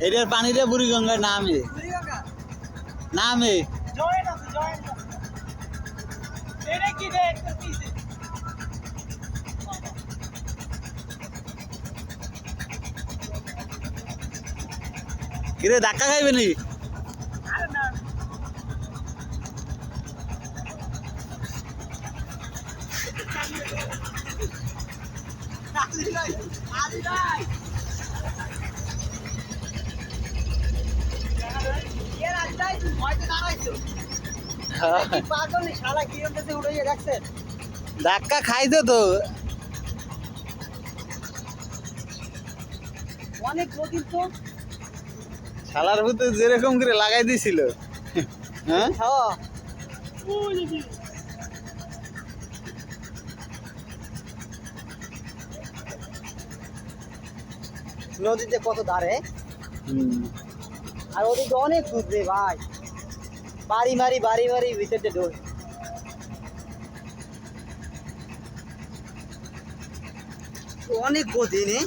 এটার পানিটা বুড়িগঙ্গার নামে নামে কিরে ধাক্কা খাইবে নি ধাক্কা খাইতো তো অনেক গতি তো শালার ভিতরে যেরকম করে লাগাই দিছিল হ্যাঁ নদীতে কত ধারে আর ওদিকে অনেক দুধ রে ভাই বাড়ি মারি ভিতরে ঢোল অনেক গতি নেই